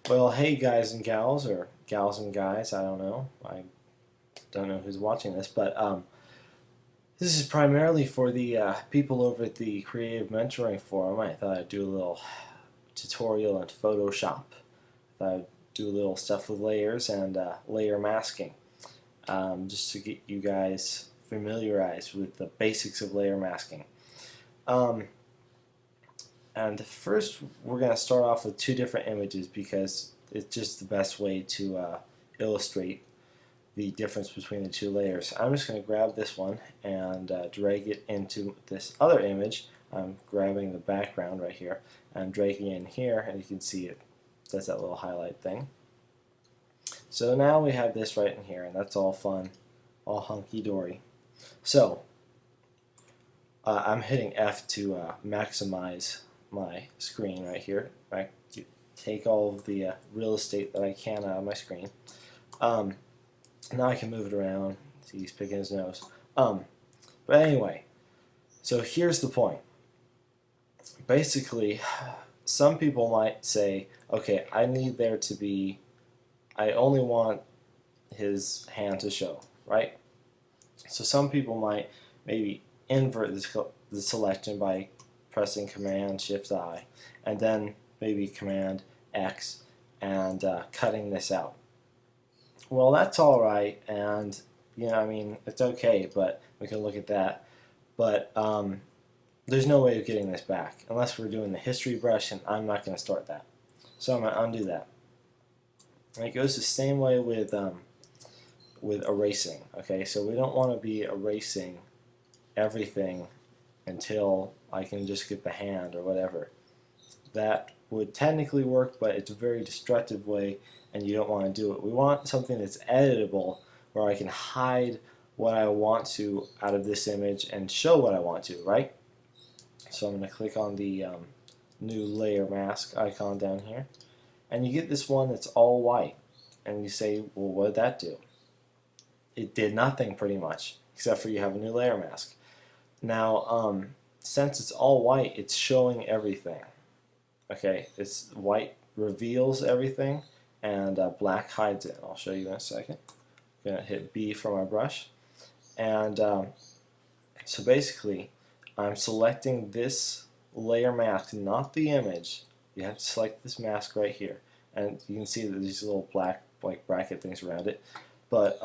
Well, hey guys and gals, or gals and guys, I don't know. I don't know who's watching this, but this is primarily for the people over at the Creative Mentoring Forum. I thought I'd do a little tutorial in Photoshop. I thought I'd do a little stuff with layers and layer masking, just to get you guys familiarized with the basics of layer masking. Um, and first, we're going to start off with two different images because it's just the best way to illustrate the difference between the two layers. I'm just going to grab this one and drag it into this other image. I'm grabbing the background right here. I'm dragging it in here, and you can see it does that little highlight thing. So now we have this right in here, and that's all fun, all hunky-dory. So I'm hitting F to maximize my screen right here. I take all of the real estate that I can out of my screen. Um, Now I can move it around. See, he's picking his nose. But anyway, so here's the point. Basically, some people might say, okay, I need there to be, I only want his hand to show, right? So some people might maybe invert the selection by pressing Command Shift I, and then maybe Command X, and cutting this out. Well, that's all right, and I mean, it's okay, but we can look at that. But there's no way of getting this back unless we're doing the history brush, and I'm not going to start that. So I'm going to undo that. And it goes the same way with erasing. Okay, so we don't want to be erasing everything until I can just get the hand or whatever. That would technically work, but it's a very destructive way, and you don't want to do it. We want something that's editable, where I can hide what I want to out of this image and show what I want to, right? So I'm going to click on the new layer mask icon down here, and you get this one that's all white. And you say, well, what did that do? It did nothing pretty much, except for you have a new layer mask. Now, since it's all white, it's showing everything. Okay, it's white reveals everything, and black hides it. I'll show you in a second. I'm going to hit B for my brush, and so basically, I'm selecting this layer mask, not the image. You have to select this mask right here, and you can see that these little black like bracket things around it. But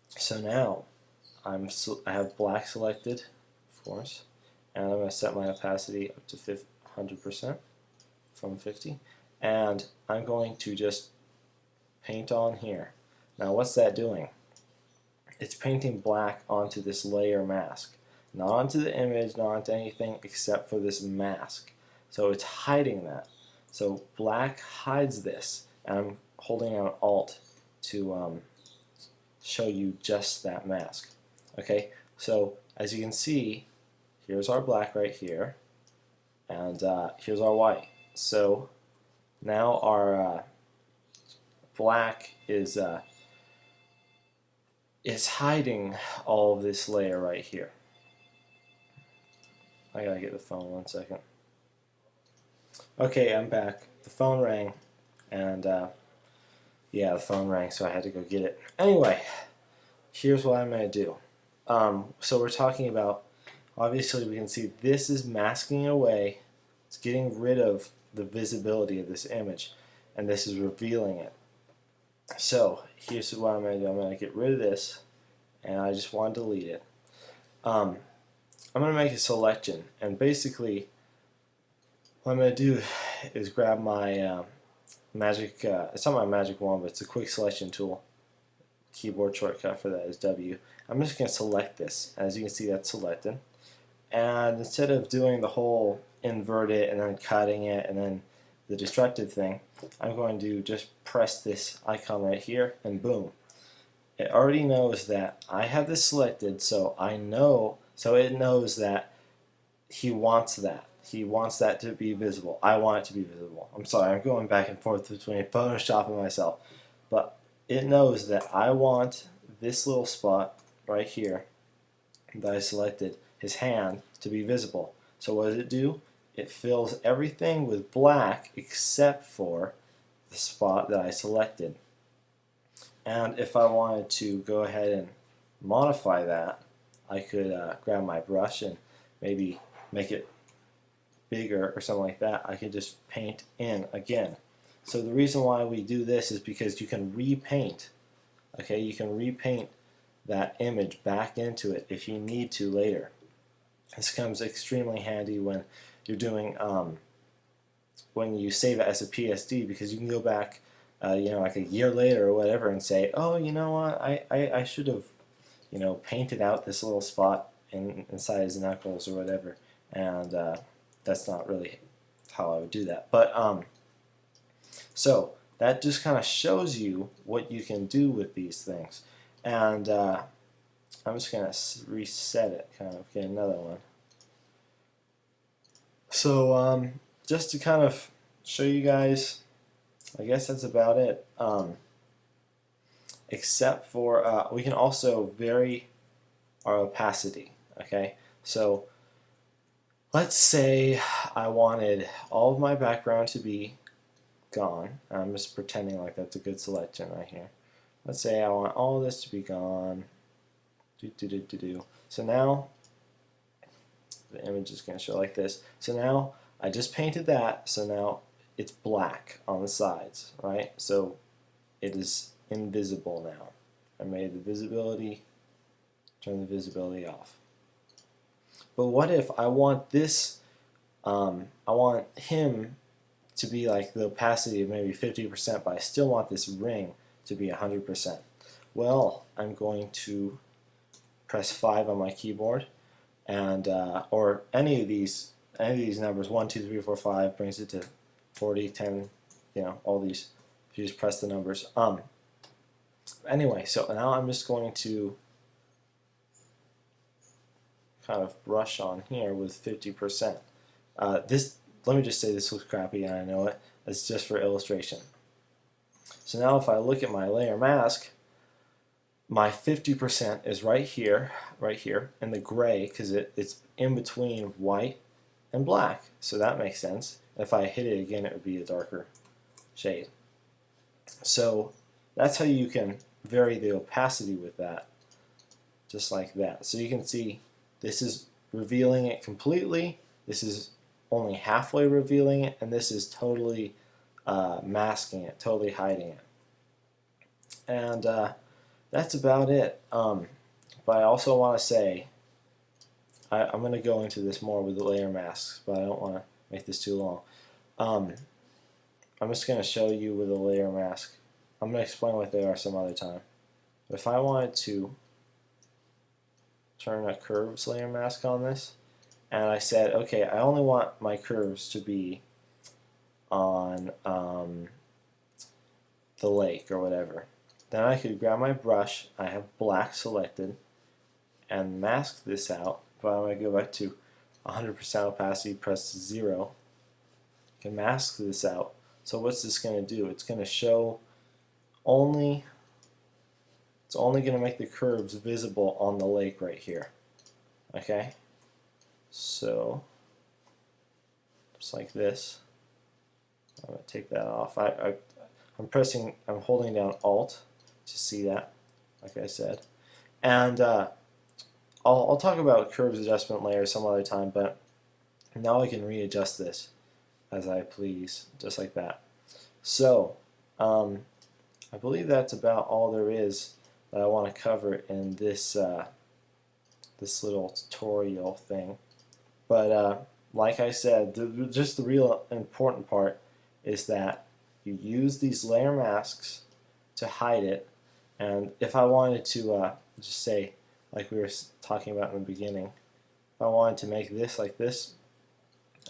so now I have black selected, of course, and I'm going to set my opacity up to 100% from 50, and I'm going to just paint on here. Now, what's that doing? It's painting black onto this layer mask. Not onto the image, not onto anything except for this mask. So it's hiding that. So black hides this, and I'm holding out Alt to show you just that mask. Okay, so as you can see, here's our black right here, and here's our white. So now our black is hiding all of this layer right here. I gotta get the phone 1 second. Okay, I'm back. The phone rang, and yeah, the phone rang, so I had to go get it. Anyway, here's what I'm gonna do. So we're talking about, obviously we can see this is masking away. It's getting rid of the visibility of this image, and this is revealing it. So here's what I'm gonna do. I'm gonna get rid of this, and I just want to delete it. I'm gonna make a selection, and basically what I'm going to do is grab my magic, it's not my magic wand, but it's a quick selection tool. Keyboard shortcut for that is W. I'm just going to select this. As you can see, that's selected. And instead of doing the whole invert it and then cutting it and then the destructive thing, I'm going to just press this icon right here, and boom. It already knows that I have this selected, so it knows that he wants that. He wants that to be visible. I want it to be visible. I'm sorry, I'm going back and forth between Photoshop and myself. But it knows that I want this little spot right here that I selected, his hand, to be visible. So what does it do? It fills everything with black except for the spot that I selected. And if I wanted to go ahead and modify that, I could grab my brush and maybe make it bigger or something like that. I could just paint in again. So the reason why we do this is because you can repaint. Okay, you can repaint that image back into it if you need to later. This comes extremely handy when you're doing when you save it as a PSD, because you can go back like a year later or whatever and say, oh, you know what, I should have painted out this little spot inside his knuckles or whatever, and that's not really how I would do that. But so that just kind of shows you what you can do with these things. And I'm just going to reset it, kind of get another one. So just to kind of show you guys, I guess that's about it. Except for we can also vary our opacity. Okay, so let's say I wanted all of my background to be gone. I'm just pretending like that's a good selection right here. Let's say I want all of this to be gone. So now the image is going to show like this. So now I just painted that, so now it's black on the sides, right? So it is invisible now. I made the visibility, turn the visibility off. But what if I want this, I want him to be like the opacity of maybe 50%, but I still want this ring to be 100%. Well, I'm going to press 5 on my keyboard, and or any of these numbers, 1, 2, 3, 4, 5 brings it to 40, 10, all these. If you just press the numbers. Anyway, so now I'm just going to kind of brush on here with 50%. This, let me just say, this looks crappy and I know it. It's just for illustration. So now if I look at my layer mask, my 50% is right here, in the gray, because it's in between white and black. So that makes sense. If I hit it again, it would be a darker shade. So that's how you can vary the opacity with that, just like that. So you can see this is revealing it completely, this is only halfway revealing it, and this is totally masking it, totally hiding it. And that's about it. But I also want to say, I'm going to go into this more with the layer masks, but I don't want to make this too long. I'm just going to show you with a layer mask. I'm going to explain what they are some other time. But if I wanted to turn a curves layer mask on this, and I said, okay, I only want my curves to be on the lake or whatever, then I could grab my brush, I have black selected, and mask this out. But I'm going to go back to 100% opacity, press 0. I can mask this out. So what's this going to do? It's going to show only, it's only going to make the curves visible on the lake right here. Okay? So, just like this. I'm going to take that off. I'm holding down Alt to see that, like I said. And I'll talk about curves adjustment layer some other time, but now I can readjust this as I please, just like that. So, I believe that's about all there is that I want to cover in this this little tutorial thing. But like I said, just the real important part is that you use these layer masks to hide it. And if I wanted to just say, like we were talking about in the beginning, if I wanted to make this like this,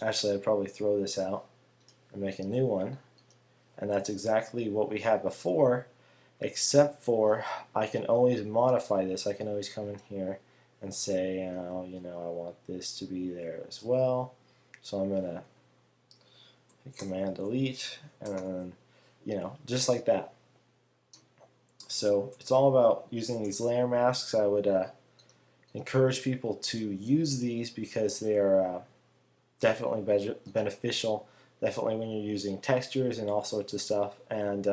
actually I'd probably throw this out and make a new one. And that's exactly what we had before, except for I can always modify this. I can always come in here and say, oh, I want this to be there as well. So I'm going to hit Command Delete, and then, just like that. So it's all about using these layer masks. I would encourage people to use these because they are definitely beneficial. definitely when you're using textures and all sorts of stuff. And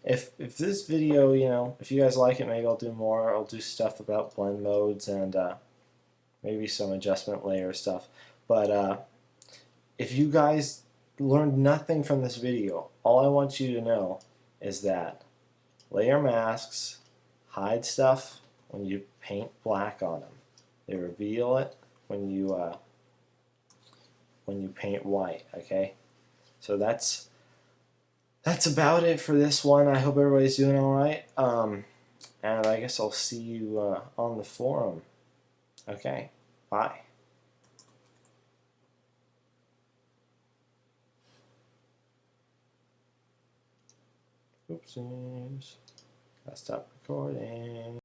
if this video, if you guys like it, maybe I'll do more. I'll do stuff about blend modes and maybe some adjustment layer stuff. But if you guys learned nothing from this video, all I want you to know is that layer masks hide stuff when you paint black on them. They reveal it when you paint white. Okay, so that's about it for this one. I hope everybody's doing all right. And I guess I'll see you on the forum. Okay, bye. Oopsies. Gotta stop recording.